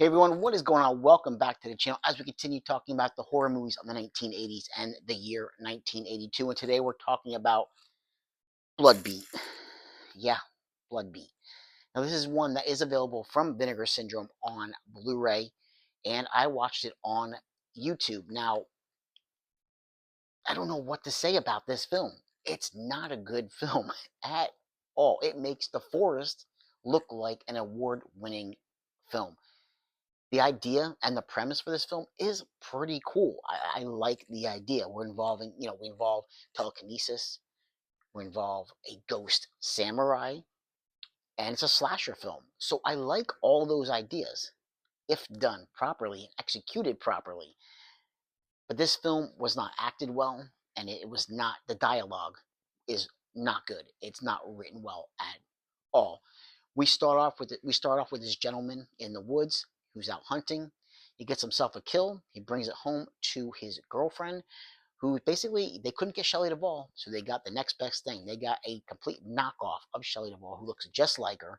Hey everyone, what is going on? Welcome back to the channel as we continue talking about the horror movies of the 1980s and the year 1982. And today we're talking about Bloodbeat. Yeah, Bloodbeat. Now, this is one that is available from Vinegar Syndrome on Blu ray, and I watched it on YouTube. Now, I don't know what to say about this film. It's not a good film at all. It makes The Forest look like an award winning film. The idea and the premise for this film is pretty cool. I like the idea. We involve telekinesis, we involve a ghost samurai, and it's a slasher film. So I like all those ideas if done properly, executed properly. But this film was not acted well, and it was not, the dialogue is not good. It's not written well at all. We start off with this gentleman in the woods who's out hunting. He gets himself a kill. He brings it home to his girlfriend, who basically they couldn't get Shelley Duvall, so they got the next best thing. They got a complete knockoff of Shelley Duvall who looks just like her,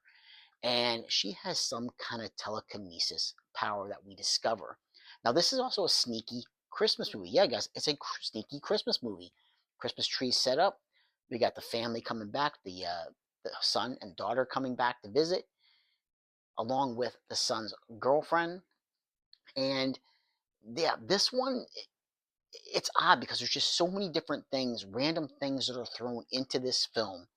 and she has some kind of telekinesis power that we discover. Now, this is also a sneaky Christmas movie. Yeah, guys, it's a sneaky Christmas movie. Christmas tree set up. We got the family coming back, the son and daughter coming back to visit, along with the son's girlfriend. And yeah, this one, it's odd because there's just so many different things, random things that are thrown into this film.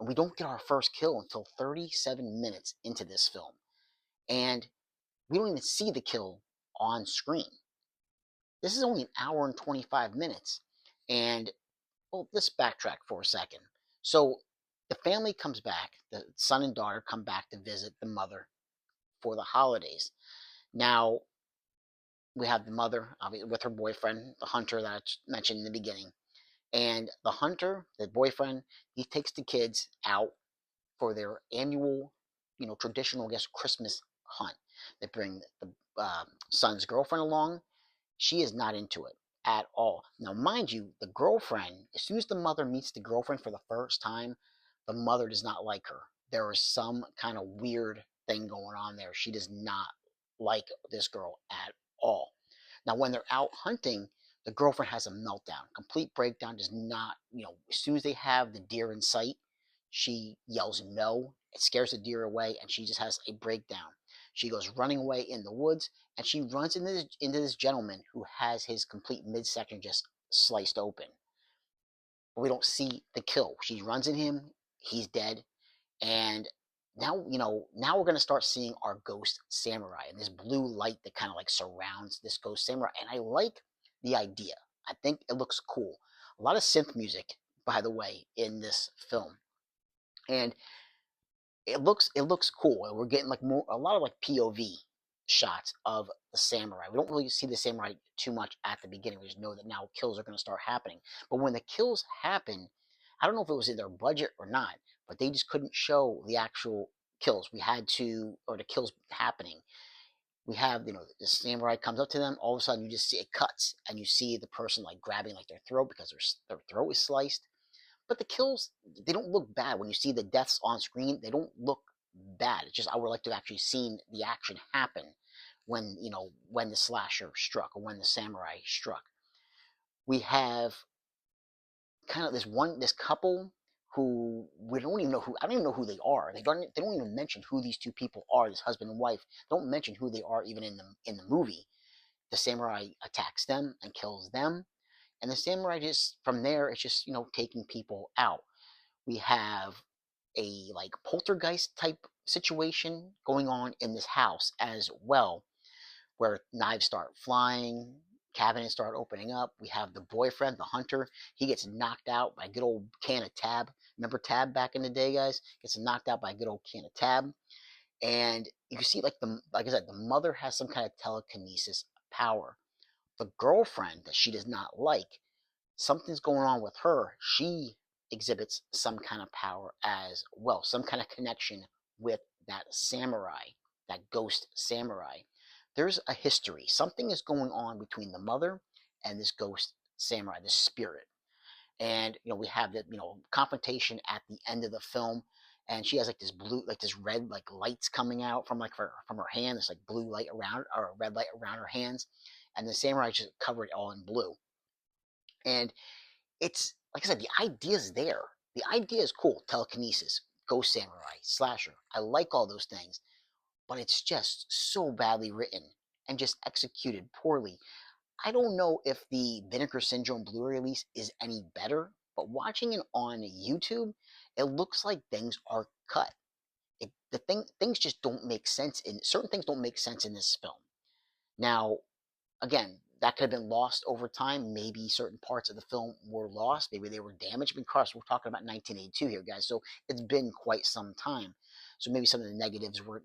And we don't get our first kill until 37 minutes into this film. And we don't even see the kill on screen. This is only an hour and 25 minutes. And, well, let's backtrack for a second. So the family comes back, the son and daughter come back to visit the mother for the holidays. Now, we have the mother with her boyfriend, the hunter that I mentioned in the beginning. And the hunter, the boyfriend, he takes the kids out for their annual, traditional, I guess, Christmas hunt. They bring the son's girlfriend along. She is not into it at all. Now, mind you, the girlfriend, as soon as the mother meets the girlfriend for the first time, the mother does not like her. There is some kind of weird thing going on there. She does not like this girl at all. Now, when they're out hunting, the girlfriend has a meltdown, complete breakdown, does not, as soon as they have the deer in sight, she yells no. It scares the deer away, and she just has a breakdown. She goes running away in the woods, and she runs into this gentleman who has his complete midsection just sliced open. But we don't see the kill. She runs in him, he's dead, and now we're gonna start seeing our ghost samurai and this blue light that kind of like surrounds this ghost samurai. And I like the idea. I think it looks cool. A lot of synth music, by the way, in this film, and it looks cool. We're getting like a lot of like POV shots of the samurai. We don't really see the samurai too much at the beginning. We just know that now kills are going to start happening. But when the kills happen, I don't know if it was in their budget or not, but they just couldn't show the actual kills. We had to, or the kills happening. We have, the samurai comes up to them. All of a sudden, you just see it cuts, and you see the person like grabbing like their throat because their throat is sliced. But the kills, they don't look bad. When you see the deaths on screen, they don't look bad. It's just I would like to have actually seen the action happen when the slasher struck or when the samurai struck. We have kind of this couple who we don't even know who I don't even know who they are. They don't even mention who these two people are, this husband and wife. They don't mention who they are even in the movie. The samurai attacks them and kills them. And the samurai just from there it's just, taking people out. We have a like poltergeist type situation going on in this house as well, where knives start flying, cabinets start opening up. We have the boyfriend, the hunter. He gets knocked out by a good old can of Tab. Remember Tab back in the day, guys? Gets knocked out by a good old can of Tab. And you can see, like I said, the mother has some kind of telekinesis power. The girlfriend that she does not like, something's going on with her. She exhibits some kind of power as well, some kind of connection with that samurai, that ghost samurai. There's a history. Something is going on between the mother and this ghost samurai, this spirit. And we have the confrontation at the end of the film, and she has like this blue, like this red, like lights coming out from like from her hand. This like blue light around, or red light around her hands, and the samurai just covered it all in blue. And it's like I said, the idea is there. The idea is cool. Telekinesis, ghost samurai, slasher. I like all those things, but it's just so badly written and just executed poorly. I don't know if the Vinegar Syndrome Blu-ray release is any better, but watching it on YouTube, it looks like things are cut. Things just don't make sense in certain things don't make sense in this film. Now, again, that could have been lost over time. Maybe certain parts of the film were lost. Maybe they were damaged. Because we're talking about 1982 here, guys. So it's been quite some time. So maybe some of the negatives were,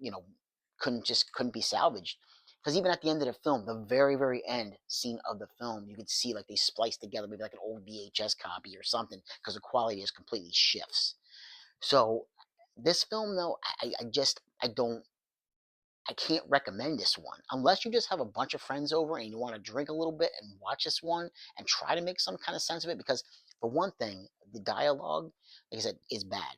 couldn't be salvaged. Because even at the end of the film, the very, very end scene of the film, you could see like they spliced together maybe like an old VHS copy or something, because the quality just completely shifts. So this film, though, I can't recommend this one unless you just have a bunch of friends over and you want to drink a little bit and watch this one and try to make some kind of sense of it. Because for one thing, the dialogue, like I said, is bad.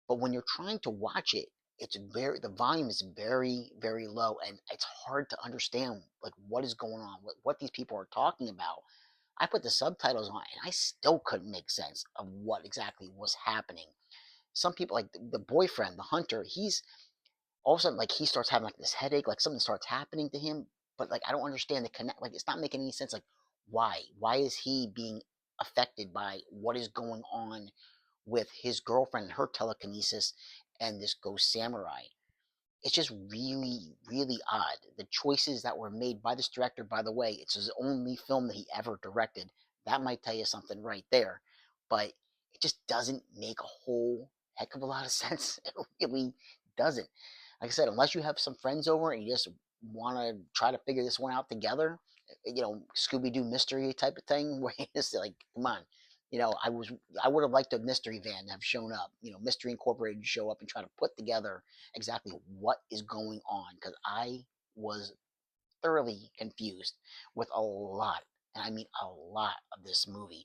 But when you're trying to watch it, the volume is very, very low, and it's hard to understand like what is going on, what these people are talking about. I put the subtitles on and I still couldn't make sense of what exactly was happening. Some people, like the boyfriend, the hunter, he's all of a sudden, like, he starts having like this headache, like something starts happening to him, but like I don't understand the connect. Like, it's not making any sense. Like, why is he being affected by what is going on with his girlfriend and her telekinesis and this ghost samurai? It's just really, really odd. The choices that were made by this director, by the way, it's his only film that he ever directed. That might tell you something right there. But it just doesn't make a whole heck of a lot of sense. It really doesn't. Like I said, unless you have some friends over and you just want to try to figure this one out together, Scooby Doo mystery type of thing, where you just like, come on, I would have liked a mystery van to have shown up, Mystery Incorporated to show up and try to put together exactly what is going on, because I was thoroughly confused with a lot, and I mean a lot of this movie.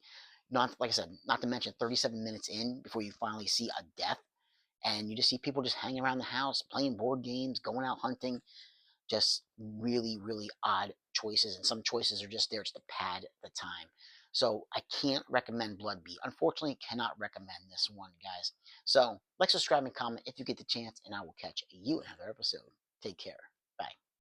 Not like I said, not to mention 37 minutes in before you finally see a death, and you just see people just hanging around the house, playing board games, going out hunting. Just really, really odd choices, and some choices are just there just to pad the time. So I can't recommend Bloodbeat. Unfortunately, cannot recommend this one, guys. So like, subscribe, and comment if you get the chance, and I will catch you in another episode. Take care.